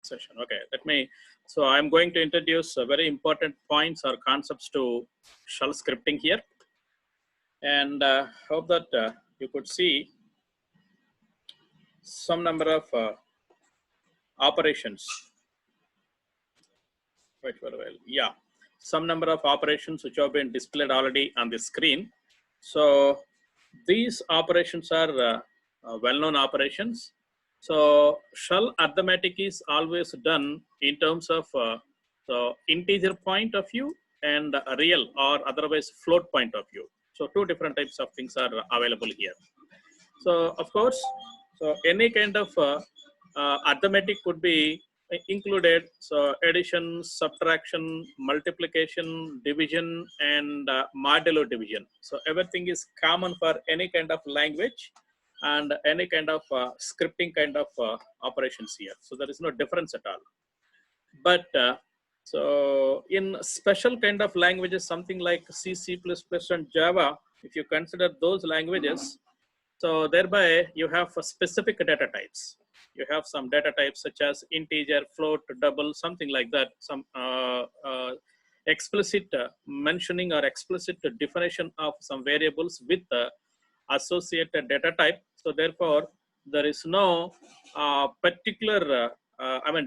session. Okay, so I'm going to introduce very important points or concepts to shell scripting here, and hope that you could see some number of operations. Wait for a while. Yeah, some number of operations which have been displayed already on the screen. So these operations are well-known operations. So shell arithmetic is always done in terms of the integer point of view and a real or otherwise float point of view. So two different types of things are available here. So of course, so any kind of arithmetic could be included. So addition, subtraction, multiplication, division, and modulo division. So everything is common for any kind of language and any kind of scripting kind of operations here. So there is no difference at all. But so in special kind of languages, something like C, C++, and Java, if you consider those languages, so thereby you have specific data types. You have some data types such as integer, float, double, something like that. Some explicit mentioning or explicit definition of some variables with associated data type. So therefore, there is no particular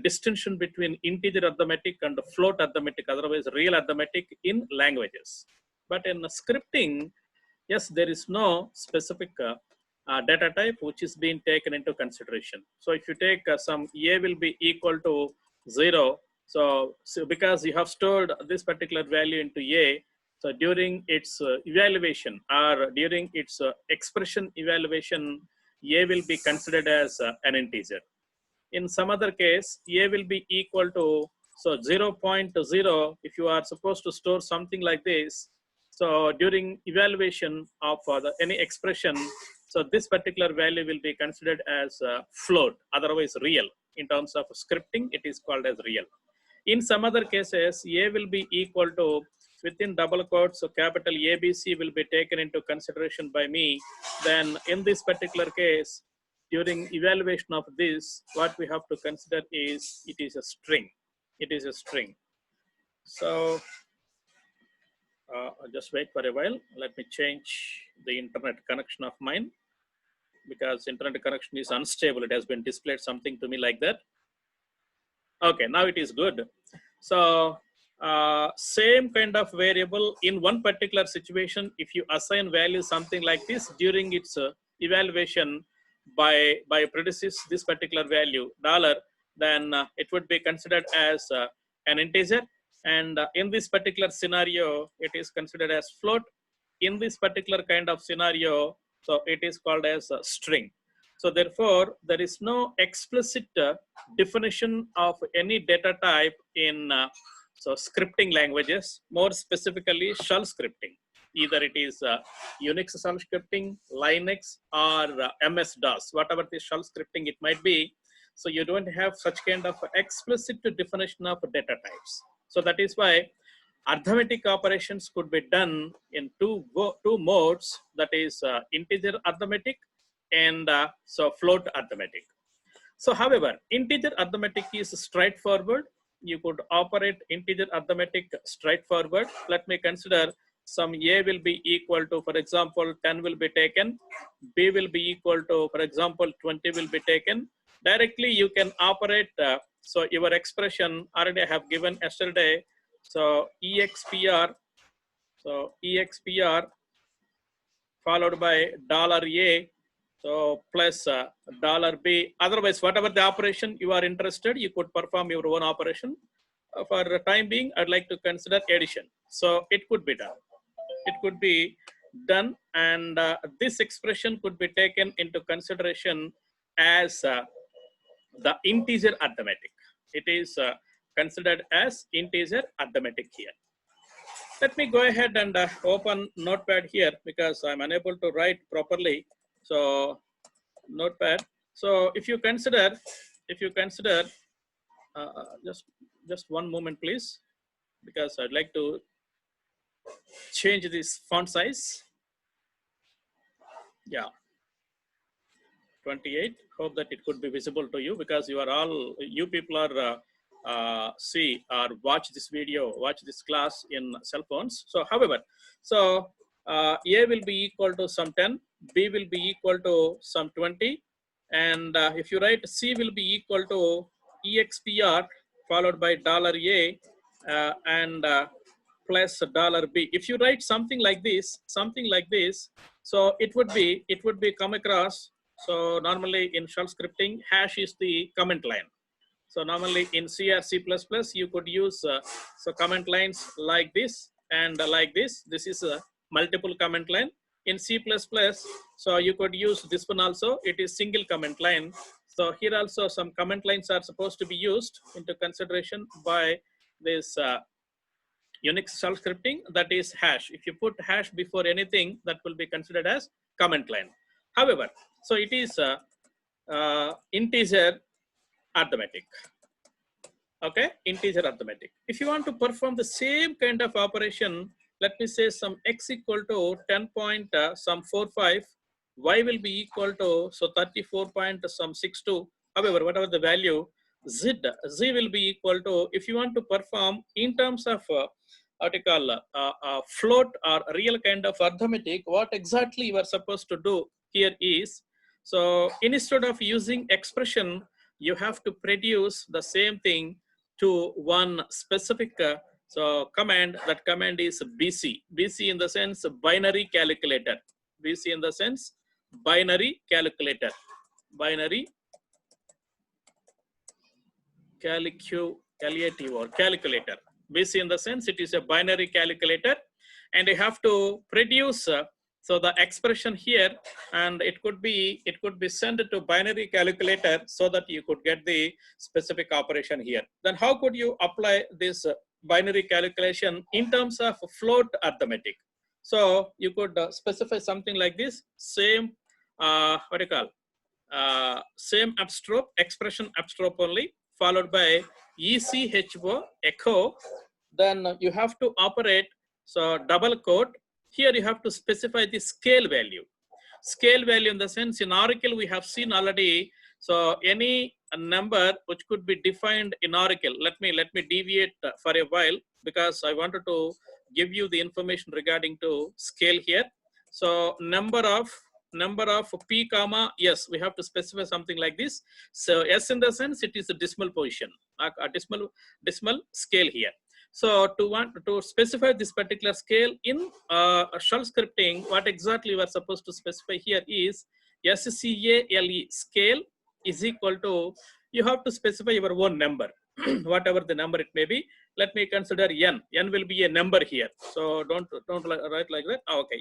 distinction between integer arithmetic and float arithmetic, otherwise real arithmetic in languages. But in scripting, yes, there is no specific data type which is being taken into consideration. So if you take some a will be equal to 0, so because you have stored this particular value into a, so during its evaluation or during its expression evaluation, a will be considered as an integer. In some other case, a will be equal to, so 0.0, if you are supposed to store something like this, so during evaluation of any expression, so this particular value will be considered as float, otherwise real. In terms of scripting, it is called as real. In some other cases, a will be equal to, within double quotes, so capital ABC will be taken into consideration by me. Then in this particular case, during evaluation of this, what we have to consider is it is a string. It is a string. So just wait for a while. Let me change the internet connection of mine because internet connection is unstable. It has been displayed something to me like that. Okay, now it is good. So same kind of variable in one particular situation, if you assign value something like this during its evaluation by predecessor this particular value dollar, then it would be considered as an integer. And in this particular scenario, it is considered as float. In this particular kind of scenario, so it is called as a string. So therefore, there is no explicit definition of any data type in so scripting languages, more specifically shell scripting. Either it is Unix shell scripting, Linux, or MS-DOS, whatever the shell scripting it might be. So you don't have such kind of explicit definition of data types. So that is why arithmetic operations could be done in two modes, that is integer arithmetic and so float arithmetic. So however, integer arithmetic is straightforward. You could operate integer arithmetic straightforward. Let me consider some a will be equal to, for example, 10 will be taken, b will be equal to, for example, 20 will be taken. Directly you can operate, so your expression already I have given yesterday, so expr, so expr followed by $a, so plus $b. Otherwise, whatever the operation you are interested, you could perform your own operation. For the time being, I'd like to consider addition. So it could be done. It could be done, and this expression could be taken into consideration as the integer arithmetic. It is considered as integer arithmetic here. Let me go ahead and open Notepad here because I'm unable to write properly. So Notepad. So if you consider, just one moment, please, because I'd like to change this font size. Yeah. 28. Hope that it could be visible to you, because you are all, you people are see or watch this video, watch this class in cell phones. So however, so A will be equal to some 10, B will be equal to some 20, and if you write C will be equal to EXPR followed by $A and plus $B. If you write something like this, so it would be come across. So normally in shell scripting, hash is the comment line. So normally in C or C++, you could use so comment lines like this and like this. This is a multiple comment line. In C++, so you could use this one also. It is single comment line. So here also some comment lines are supposed to be used into consideration by this Unix shell scripting, that is hash. If you put hash before anything, that will be considered as comment line. However, so it is integer arithmetic. Okay, integer arithmetic. If you want to perform the same kind of operation, let me say some x equal to 10.45, y will be equal to so 34.62. However, whatever the value, z will be equal to, if you want to perform in terms of what you call float or real kind of arithmetic, what exactly you are supposed to do here is, so instead of using expression, you have to produce the same thing to one specific so command. That command is BC. BC in the sense binary calculator. BC in the sense binary calculator. Binary calculator. BC in the sense it is a binary calculator, and you have to produce so the expression here, and it could be sent to binary calculator so that you could get the specific operation here. Then how could you apply this binary calculation in terms of float arithmetic? So you could specify something like this: same what do you call same upstroke, expression upstroke only, followed by ECHO echo. Then you have to operate so double quote. Here you have to specify the scale value. Scale value in the sense in Oracle we have seen already. So any number which could be defined in Oracle. Let me deviate for a while, because I wanted to give you the information regarding to scale here. So number of p comma s, we have to specify something like this. So s in the sense it is a decimal position, a decimal scale here. So to specify this particular scale in shell scripting, what exactly we are supposed to specify here is SCALE, scale is equal to, you have to specify your own number, whatever the number it may be. Let me consider n. N will be a number here. So don't write like that. Okay,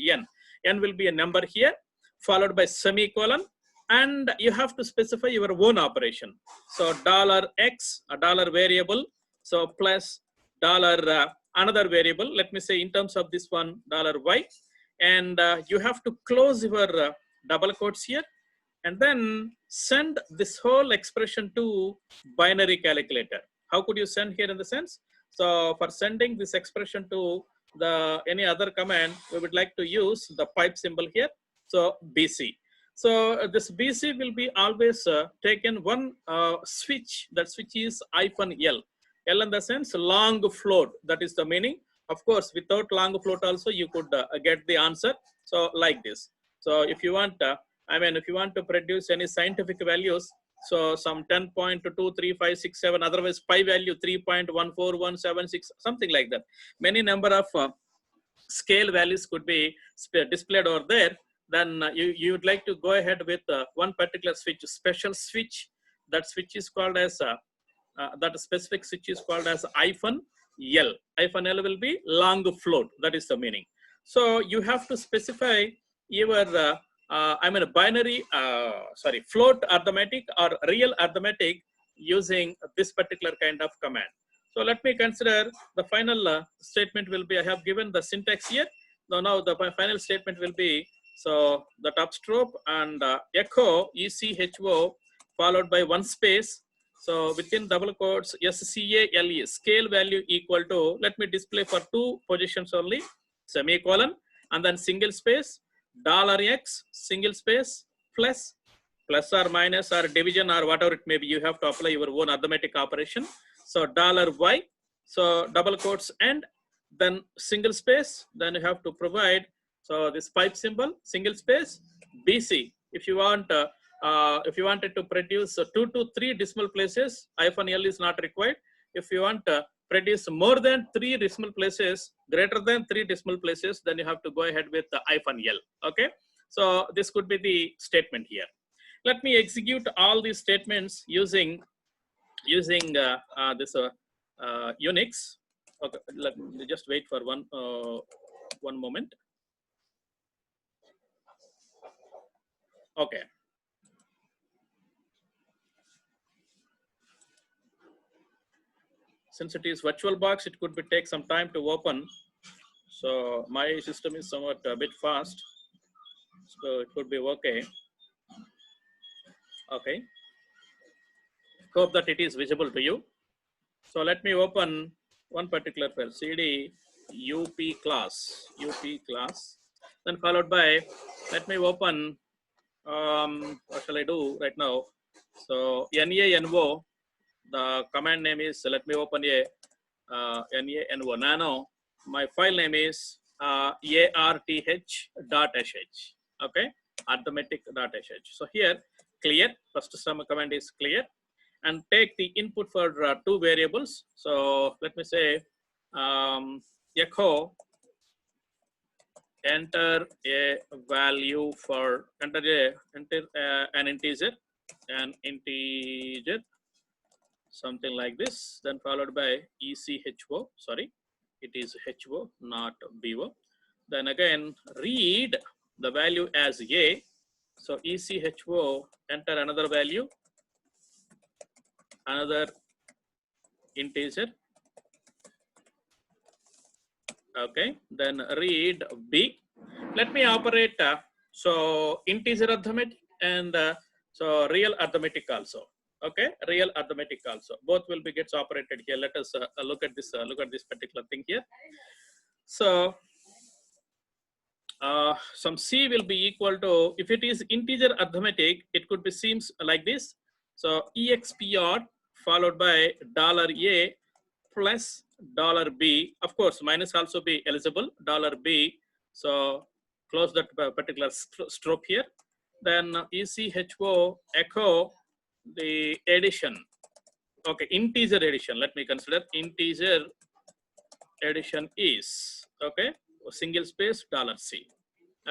n will be a number here, followed by semicolon, and you have to specify your own operation. So $x, a dollar variable, so plus another variable, let me say in terms of this one $y, and you have to close your double quotes here, and then send this whole expression to binary calculator. How could you send here in the sense? So for sending this expression to the any other command, we would like to use the pipe symbol here. So BC. So this BC will be always taken one switch. That switch is -L. L in the sense long float. That is the meaning. Of course, without long float also you could get the answer. So like this. So if you want, if you want to produce any scientific values, so some 10.23567, otherwise pi value 3.14176, something like that. Many number of scale values could be displayed over there. Then you would like to go ahead with one particular switch, special switch. That switch is called as that specific switch is called as -L. -L will be long float. That is the meaning. So you have to specify your binary float arithmetic or real arithmetic using this particular kind of command. So let me consider the final statement will be, I have given the syntax here. Now the final statement will be, so that upstroke and echo ECHO followed by one space. So within double quotes SCALE, scale value equal to, let me display for two positions only, semicolon, and then single space $x single space plus plus or minus or division or whatever it may be, you have to apply your own arithmetic operation. So $y, so double quotes and then single space, then you have to provide, so this pipe symbol, single space, BC. If you want, if you wanted to produce 2 to 3 decimal places, -L is not required. If you want to produce more than 3 decimal places, greater than 3 decimal places, then you have to go ahead with the -L. Okay, so this could be the statement here. Let me execute all these statements using this Unix. Okay, let me just wait for one moment. Okay. Since it is VirtualBox, it could take some time to open. So my system is somewhat a bit fast, so it could be okay. Okay. Hope that it is visible to you. So let me open one particular file, cd up class, then followed by, let me open, what shall I do right now? So nano, the command name is, let me open a nano. My file name is arth.sh. Okay, arithmetic.sh. So here, clear, first some command is clear, and take the input for 2 variables. So let me say echo, enter a value for, enter an integer, something like this, then followed by echo, sorry, it is ho, not bo. Then again, read the value as a, so echo, enter another value, another integer. Okay, then read b. Let me operate so integer arithmetic and so real arithmetic also. Okay, real arithmetic also, both will be gets operated here. Let us look at this particular thing here. So some c will be equal to, if it is integer arithmetic, it could be seems like this. So expr followed by $a plus $b. Of course, minus also be eligible, $b. So close that particular stroke here. Then echo echo the addition. Okay, integer addition. Let me consider integer addition is, okay, single space $c.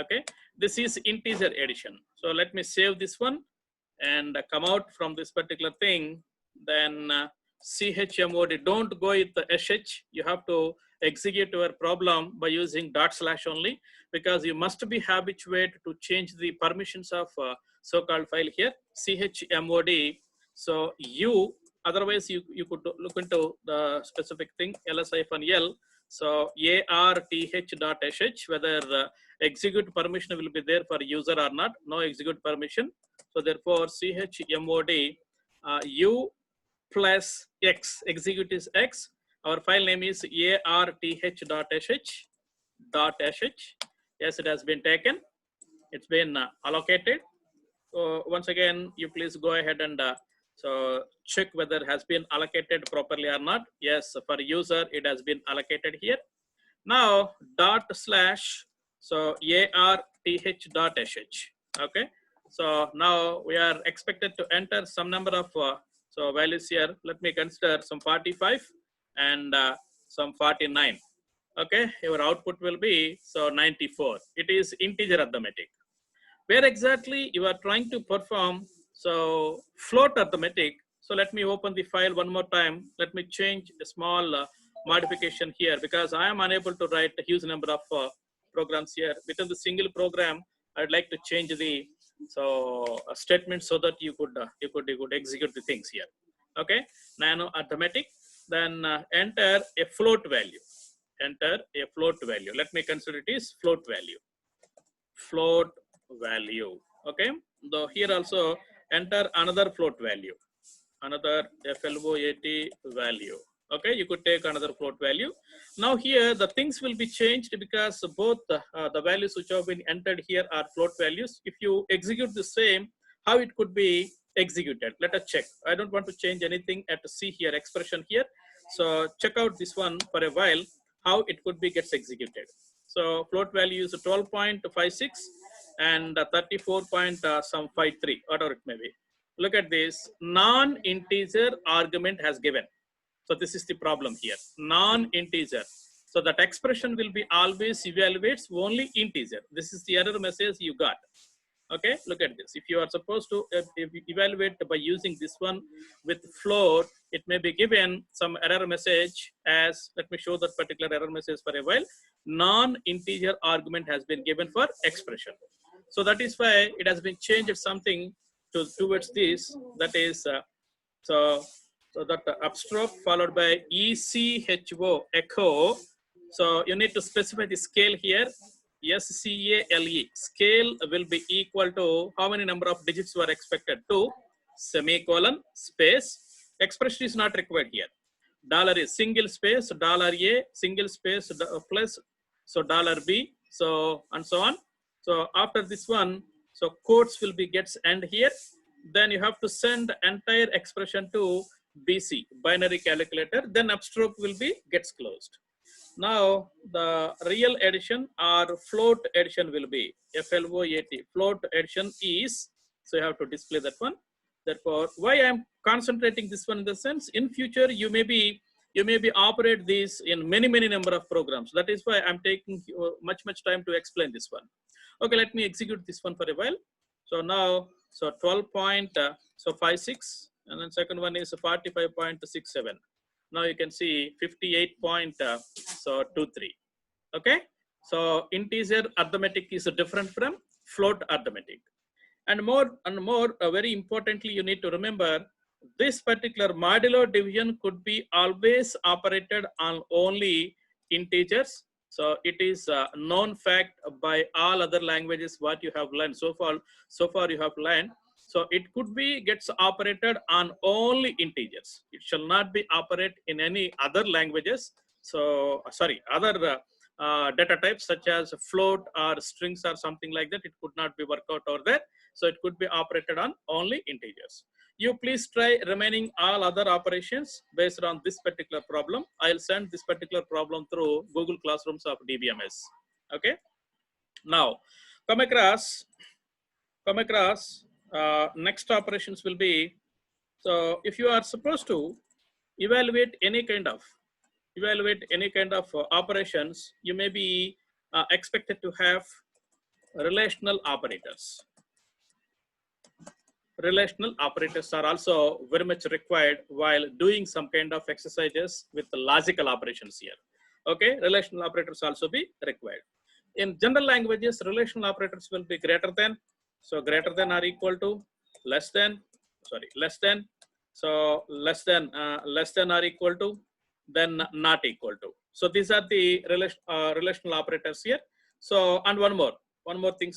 Okay, this is integer addition. So let me save this one and come out from this particular thing. Then chmod, don't go with the sh. You have to execute your problem by using / only, because you must be habituated to change the permissions of so-called file here, chmod. So you, otherwise you could look into the specific thing, ls-l. So arth.sh, whether execute permission will be there for user or not, no execute permission. So therefore chmod u plus x, execute is x. Our file name is arth.sh. Yes, it has been taken. It's been allocated. So once again, you please go ahead and so check whether it has been allocated properly or not. Yes, for user, it has been allocated here. Now /, so arth.sh. Okay. So now we are expected to enter some number of so values here. Let me consider some 45 and some 49. Okay, your output will be so 94. It is integer arithmetic. Where exactly you are trying to perform so float arithmetic. So let me open the file one more time. Let me change a small modification here, because I am unable to write a huge number of programs here. Within the single program, I'd like to change the statement so that you could execute the things here. Okay, nano arithmetic. Then enter a float value. Enter a float value. Let me consider it is float value. Float value. Okay. Though here also enter another float value. Another float value. Okay, you could take another float value. Now here the things will be changed, because both the values which have been entered here are float values. If you execute the same, how it could be executed. Let us check. I don't want to change anything at C here, expression here. So check out this one for a while, how it could be gets executed. So float value is 12.56 and 34.53, whatever it may be. Look at this, non-integer argument has given. So this is the problem here, non-integer. So that expression will be always evaluates only integer. This is the error message you got. Okay, look at this. If you are supposed to evaluate by using this one with float, it may be given some error message as, let me show that particular error message for a while. Non-integer argument has been given for expression. So that is why it has been changed something towards this. That is, so that upstroke followed by ECHO, echo. So you need to specify the scale here. SCALE, scale will be equal to how many number of digits were expected? 2, semicolon, space. Expression is not required here. Dollar is single space, $A, single space plus, so $B, so and so on. So after this one, so quotes will be gets end here. Then you have to send entire expression to BC, binary calculator. Then upstroke will be gets closed. Now the real addition or float addition will be FLOAT. Float addition is, so you have to display that one. Therefore, why I am concentrating this one in the sense, in future you may be operate this in many number of programs. That is why I'm taking much time to explain this one. Okay, let me execute this one for a while. So now, so 12.56, and then second one is 45.67. Now you can see 58.23. Okay, so integer arithmetic is different from float arithmetic. And more, very importantly, you need to remember this particular modulo division could be always operated on only integers. So it is a known fact by all other languages what you have learned so far you have learned. So it could be gets operated on only integers. It shall not be operated in any other languages. So sorry, other data types such as float or strings or something like that. It could not be worked out over there. So it could be operated on only integers. You please try remaining all other operations based on this particular problem. I'll send this particular problem through Google Classrooms of DBMS. Okay. Now, come across. Next operations will be, so if you are supposed to evaluate any kind of operations, you may be expected to have relational operators. Relational operators are also very much required while doing some kind of exercises with the logical operations here. Okay, relational operators also be required. In general languages, relational operators will be greater than, so greater than or equal to, less than, so less than or equal to, then not equal to. So these are the relational operators here. So, and one more thing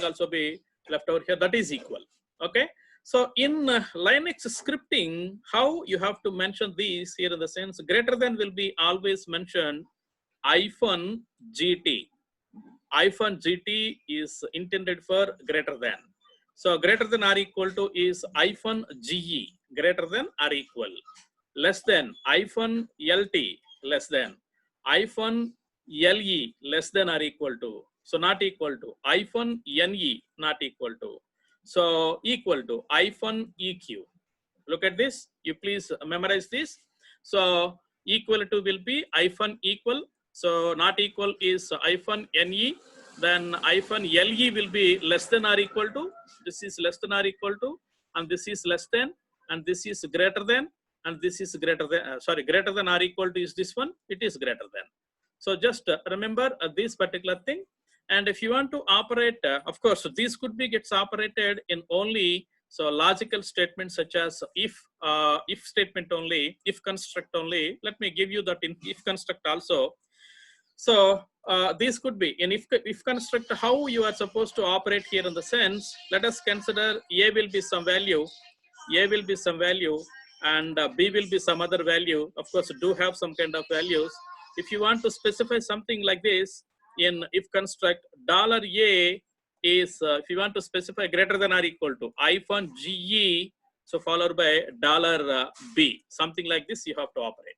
also be left over here, that is equal. Okay, so in Linux scripting, how you have to mention these here in the sense, greater than will be always mentioned -GT. -GT is intended for greater than. So greater than or equal to is -GE, greater than or equal. Less than -LT, less than. -LE, less than or equal to. So not equal to. -NE, not equal to. So equal to -EQ. Look at this. You please memorize this. So equal to will be -equal. So not equal is -NE. Then -LE will be less than or equal to. This is less than or equal to, and this is less than, and this is greater than, and this is greater than. Greater than or equal to is this one. It is greater than. So just remember this particular thing. And if you want to operate, of course, these could be gets operated in only logical statements such as if statement only, if construct only. Let me give you that in if construct also. So these could be in if construct. How you are supposed to operate here in the sense, let us consider A will be some value, and B will be some other value. Of course, do have some kind of values. If you want to specify something like this in if construct, $A is, if you want to specify greater than or equal to -GE, so followed by $B, something like this you have to operate.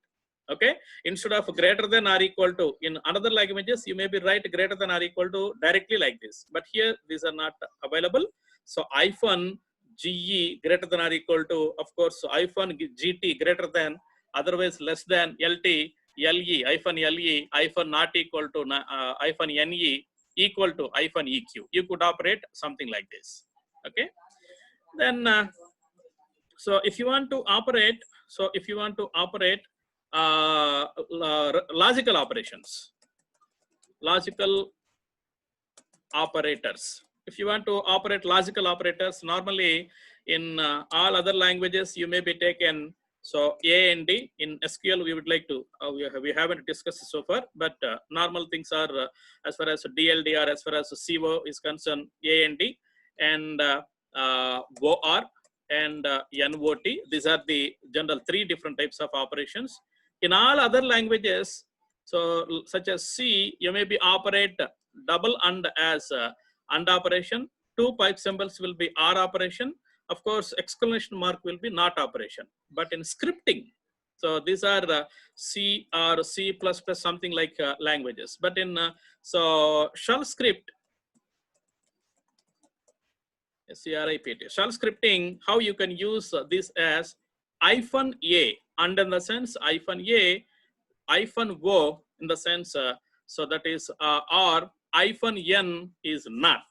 Okay, instead of greater than or equal to, in another languages you may be write greater than or equal to directly like this, but here these are not available. So -GE greater than or equal to, of course, so -GT greater than, otherwise less than, LT, LE, -LE, not equal to, -NE equal to -EQ. You could operate something like this. Okay, then so if you want to operate, logical operations, logical operators. If you want to operate logical operators, normally in all other languages you may be taken, so A and D. In SQL we would like to, we haven't discussed so far, but normal things are, as far as DLD or as far as CO is concerned, A and D, and OR and NOT. These are the general 3 different types of operations. In all other languages, so such as C, you may be operate double AND as AND operation. 2 pipe symbols will be OR operation. Of course, exclamation mark will be NOT operation. But in scripting, so these are C or C++, something like languages. But in so shell script, SCRIPT, shell scripting, how you can use this as -A, and in the sense -A, -O in the sense, so that is or -N is not.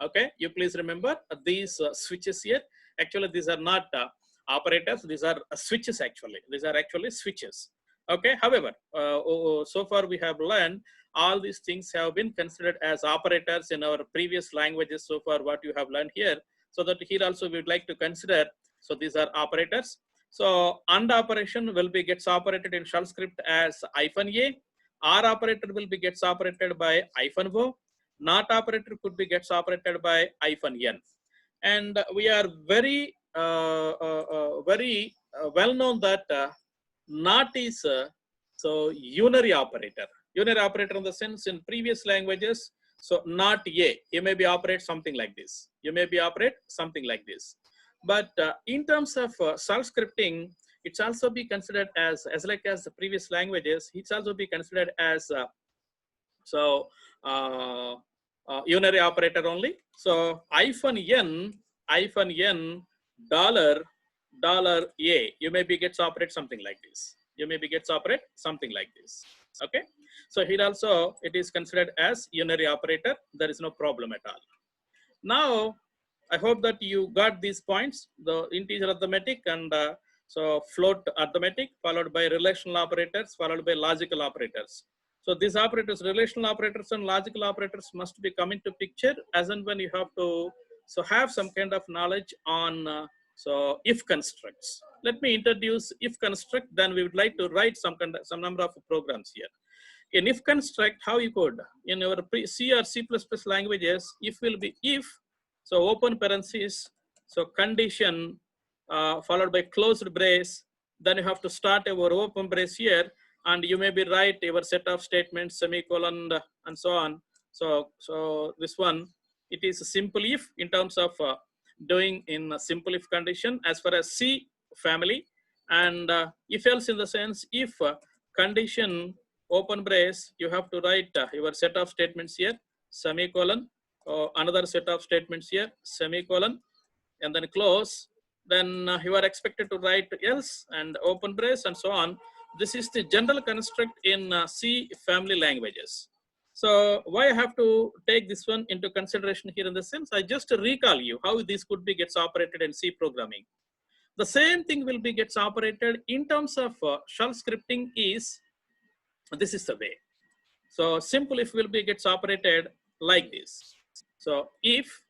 Okay, you please remember these switches here. Actually, these are not operators, these are switches actually. These are actually switches. Okay, however, so far we have learned all these things have been considered as operators in our previous languages so far, what you have learned here. So that here also we would like to consider, so these are operators. So AND operation will be gets operated in shell script as -A. OR operator will be gets operated by -O. NOT operator could be gets operated by -N. And we are very well known that NOT is so unary operator. Unary operator in the sense in previous languages. So NOT A, you may be operate something like this. You may be operate something like this. But in terms of shell scripting, it's also be considered as like as the previous languages. It's also be considered as unary operator only. So -N $A, you may be gets operate something like this. You may be gets operate something like this. Okay. So here also it is considered as unary operator. There is no problem at all. Now, I hope that you got these points, the integer arithmetic and so float arithmetic, followed by relational operators, followed by logical operators. So these operators, relational operators and logical operators must be coming to picture as and when you have to so have some kind of knowledge on so if constructs. Let me introduce if construct, then we would like to write some number of programs here. In if construct, how you could, in our C or C++ languages, if will be if, so open parenthesis, so condition followed by closed brace, then you have to start our open brace here, and you may be write your set of statements, semicolon, and so on. So this one, it is a simple if in terms of doing in a simple if condition as far as C family, and if else in the sense if condition open brace, you have to write your set of statements here, semicolon, another set of statements here, semicolon, and then close. Then you are expected to write else and open brace and so on. This is the general construct in C family languages. So why I have to take this one into consideration here in the sense, I just recall you how this could be gets operated in C programming. The same thing will be gets operated in terms of shell scripting is, this is the way. So simple if will be gets operated like this. So if,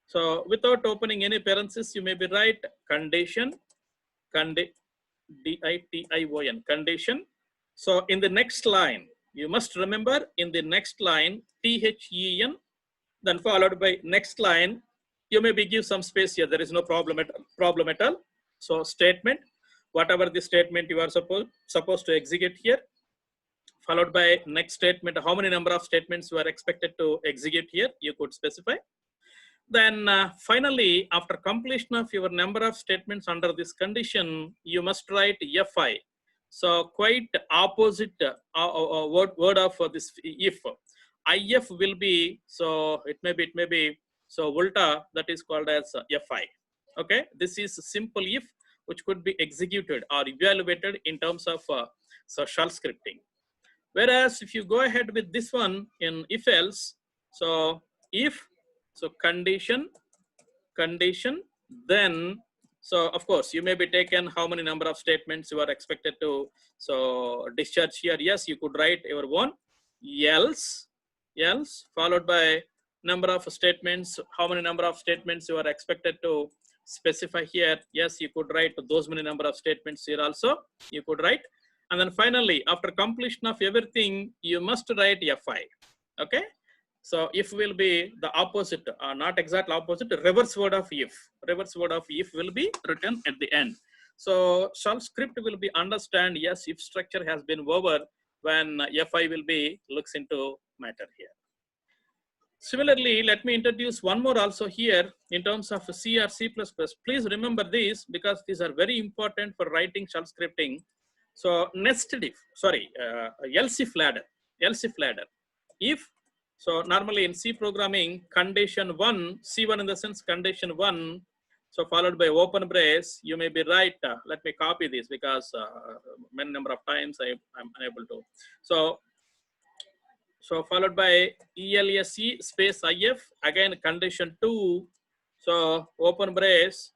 so without opening any parenthesis, you may be write condition, D-I-T-I-O-N, condition. So in the next line, you must remember in the next line, T-H-E-N, then followed by next line, you may be give some space here. There is no problem at all. So statement, whatever the statement you are supposed to execute here, followed by next statement, how many number of statements you are expected to execute here, you could specify. Then finally, after completion of your number of statements under this condition, you must write fi. So quite opposite word of this if. If will be, so it may be, so ulta, that is called as fi. Okay, this is simple if which could be executed or evaluated in terms of so shell scripting. Whereas if you go ahead with this one in if else, so if, so condition, then, so of course you may be taken how many number of statements you are expected to so discharge here. Yes, you could write your own else followed by number of statements, how many number of statements you are expected to specify here. Yes, you could write those many number of statements here also, you could write. And then finally, after completion of everything, you must write fi. Okay, so if will be the opposite, not exact opposite, reverse word of if. Reverse word of if will be written at the end. So shell script will be understand, yes, if structure has been over when fi will be looks into matter here. Similarly, let me introduce one more also here in terms of C or C++. Please remember this because these are very important for writing shell scripting. So nested if, sorry, else if ladder. If, so normally in C programming, condition one, C1 in the sense condition one, so followed by open brace, you may be right. Let me copy this because many number of times I'm unable to. So followed by ELSE space IF, again condition 2, so open brace,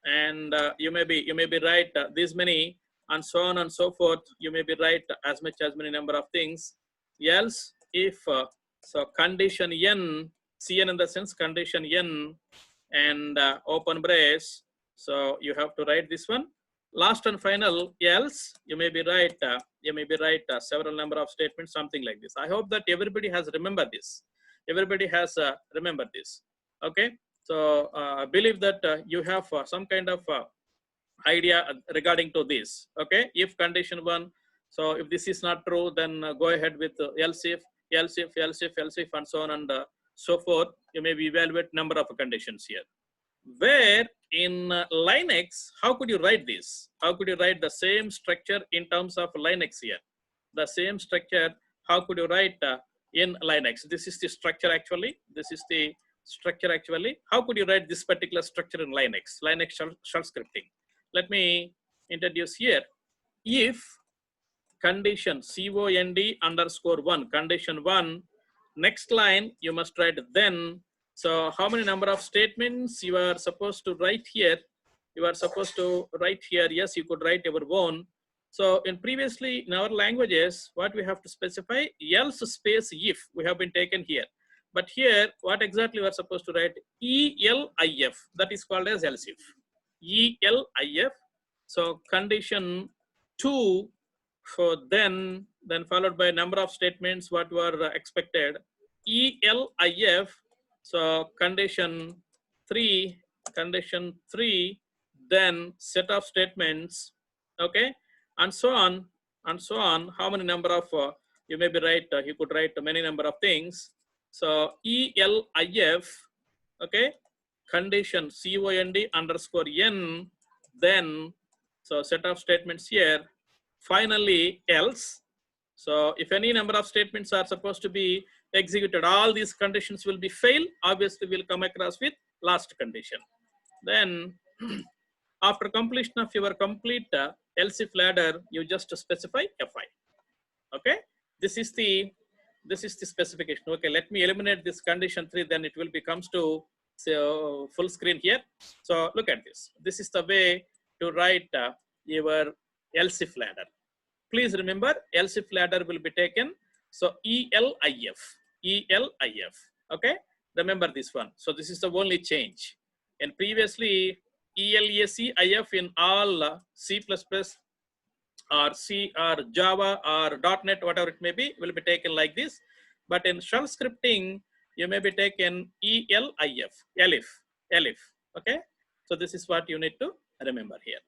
and you may be right this many, and so on and so forth. You may be right as many number of things. Else if so condition n, cn in the sense condition n, and open brace, so you have to write this one. Last and final, else you may be right several number of statements, something like this. I hope that everybody has remembered this. Okay, so I believe that you have some kind of idea regarding to this. Okay, if condition one, so if this is not true, then go ahead with else if, and so on and so forth. You may be evaluate number of conditions here. Where in Linux, how could you write this? How could you write the same structure in terms of Linux here? The same structure, how could you write in Linux? This is the structure actually. How could you write this particular structure in Linux? Linux shell scripting. Let me introduce here. If condition cond_1, condition 1, next line you must write then. So how many number of statements you are supposed to write here? Yes, you could write your own. So in previously in our languages, what we have to specify, else space if we have been taken here. But here, what exactly we are supposed to write? ELIF, that is called as else if. ELIF. So condition 2, so then followed by number of statements what were expected. ELIF. So condition 3, then set of statements. Okay, and so on. How many number of you may be right? You could write many number of things. So ELIF. Okay, condition COND_n, then so set of statements here. Finally else. So if any number of statements are supposed to be executed, all these conditions will be fail. Obviously we'll come across with last condition. Then after completion of your complete else if ladder, you just specify fi. Okay, this is the specification. Okay, let me eliminate this condition 3, then it will becomes to full screen here. So look at this. This is the way to write your else if ladder. Please remember, else if ladder will be taken. So ELIF. Okay, remember this one. So this is the only change. And previously ELSEIF in all C++ or C or Java or .NET, whatever it may be, will be taken like this. But in shell scripting, you may be taken ELIF. Okay, so this is what you need to remember here.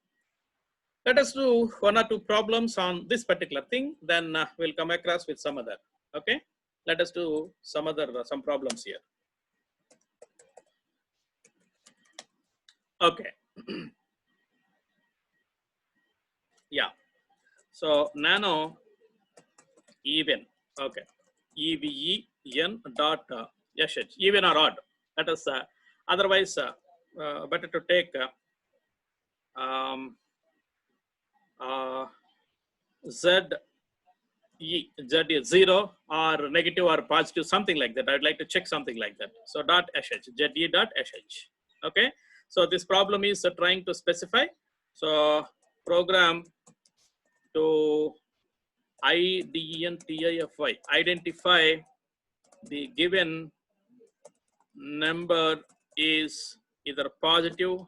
Let us do one or two problems on this particular thing, then we'll come across with some other. Okay, let us do some problems here. Okay. Yeah, so nano even. Okay, even dot sh, even or odd. That is otherwise better to take z z is 0 or negative or positive, something like that. I'd like to check something like that. So dot sh, ze dot sh. Okay, so this problem is trying to specify. So program to identify the given number is either positive,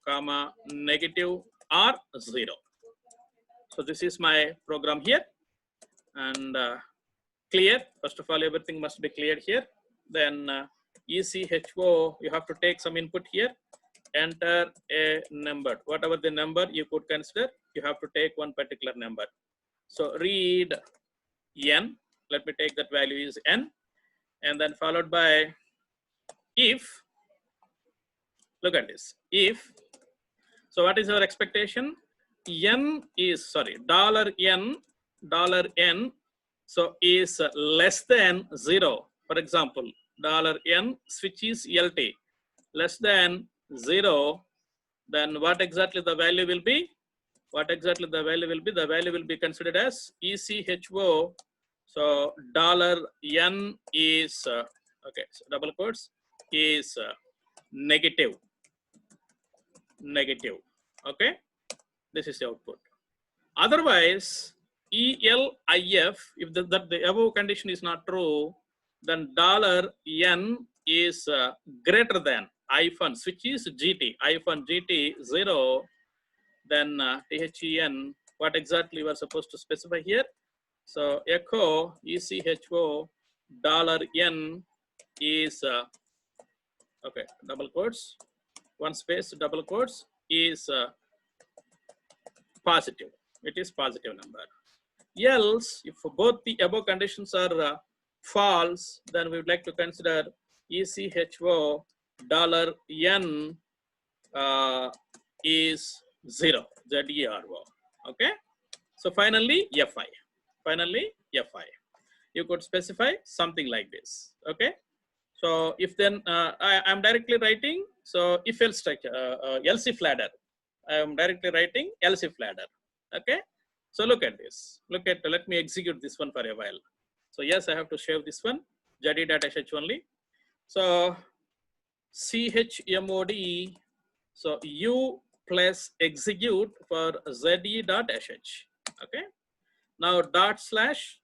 comma negative or 0. So this is my program here, and clear. First of all, everything must be clear here. Then ECHO, you have to take some input here. Enter a number, whatever the number you could consider, you have to take one particular number. So read n, let me take that value is n, and then followed by if, look at this, if, so what is our expectation? N is, sorry, $n, so is less than 0. For example, $n switch is LT, less than 0, then what exactly the value will be? What exactly the value will be? The value will be considered as ECHO. So $n is, okay, so double quotes, is negative. Okay, this is the output. Otherwise, ELIF, if the above condition is not true, then $n is greater than hyphen, switch is GT, hyphen GT 0, then THEN, what exactly you are supposed to specify here? So echo ECHO $n is, okay, double quotes, one space, double quotes, is positive. It is positive number. Else, if both the above conditions are false, then we would like to consider ECHO $n is 0, ZERO. Okay, so finally FI. You could specify something like this. Okay, so if then I'm directly writing, so if else structure, else if ladder, I am directly writing else if ladder. Okay, so look at this. Let me execute this one for a while. So yes, I have to save this one, jadi.sh only. So chmod, so u plus execute for ze.sh. Okay, now /ze.sh.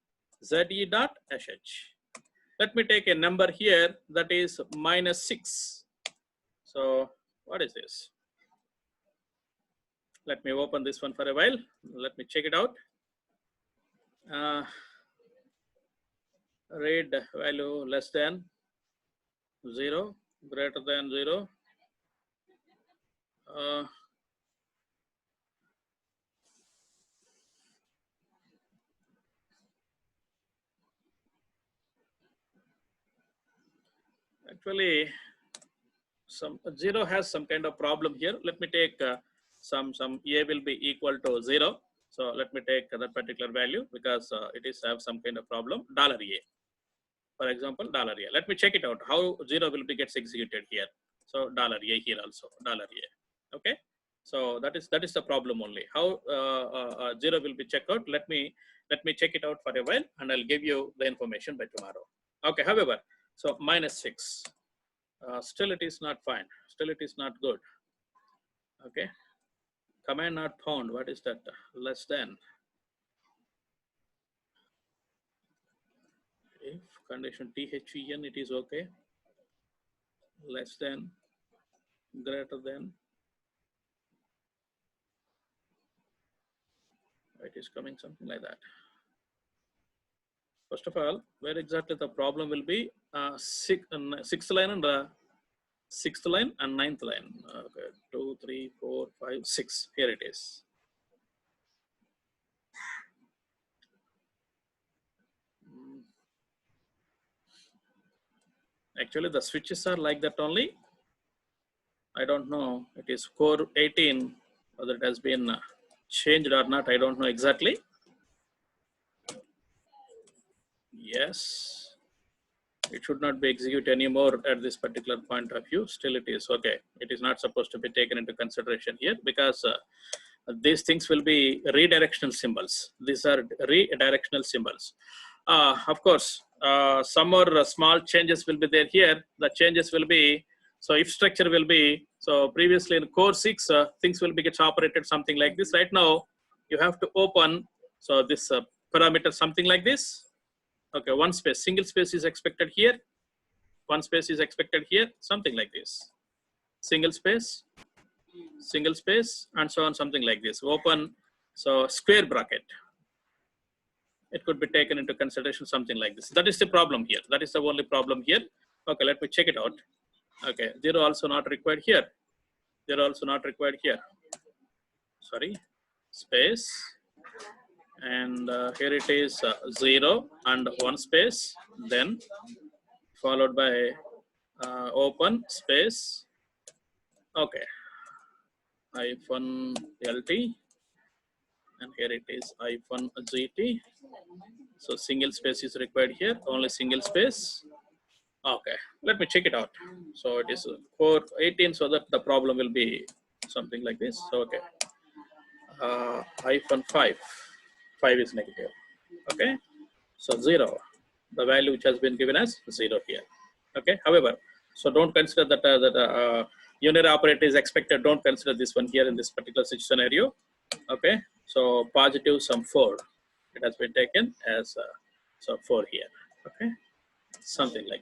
Let me take a number here that is -6. So what is this? Let me open this one for a while. Let me check it out. Read value less than 0, greater than 0. Actually, some 0 has some kind of problem here. Let me take some a will be equal to 0. So let me take that particular value because it is have some kind of problem. $a, for example, $a. Let me check it out how 0 will be gets executed here. So $a here also, $a. Okay, so that is the problem only. How 0 will be checked out? Let me check it out for a while, and I'll give you the information by tomorrow. Okay. However, so -6. Still it is not fine. Still it is not good. Okay. Command not found. What is that? Less than. If condition THEN, it is okay. Less than, greater than. It is coming something like that. First of all, where exactly the problem will be? Sixth line and 6th line and 9th line. Okay, 2, 3, 4, 5, 6. Here it is. Actually, the switches are like that only. I don't know. It is core 18, whether it has been changed or not. I don't know exactly. Yes. It should not be executed anymore at this particular point of view. Still, it is okay. It is not supposed to be taken into consideration here because these things will be redirectional symbols. These are redirectional symbols. Of course, some more small changes will be there here. The changes will be, so if structure will be, so previously in core 6, things will be get operated something like this. Right now, you have to open, so this parameter something like this. Okay, one space, single space is expected here. One space is expected here, something like this. Single space, and so on, something like this. Open, so square bracket. It could be taken into consideration, something like this. That is the problem here. That is the only problem here. Okay, let me check it out. Okay, 0 also not required here. 0 also not required here. Sorry, space. And here it is 0 and one space, then followed by open space. Okay, hyphen LT. And here it is hyphen GT. So single space is required here, only single space. Okay, let me check it out. So it is core 18, so that the problem will be something like this. So okay, hyphen 5. 5 is negative. Okay, so 0, the value which has been given as 0 here. Okay, however, so don't consider that unary operator is expected. Don't consider this one here in this particular scenario. Okay, so positive sum 4, it has been taken as so 4 here. Okay, something like